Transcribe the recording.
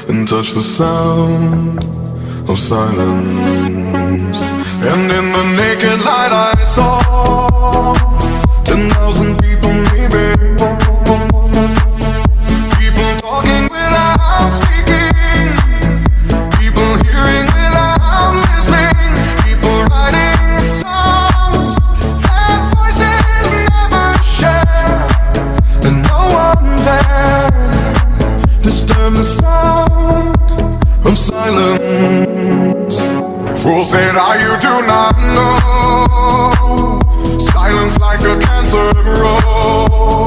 and touch the sound of silence. And in the naked light I saw 10,000 people, maybe. People talking without speaking, people hearing without listening, people writing songs that voices never share, and no one dared disturb the sound of silence. Fool said, you do not know. Silence like a cancer grows.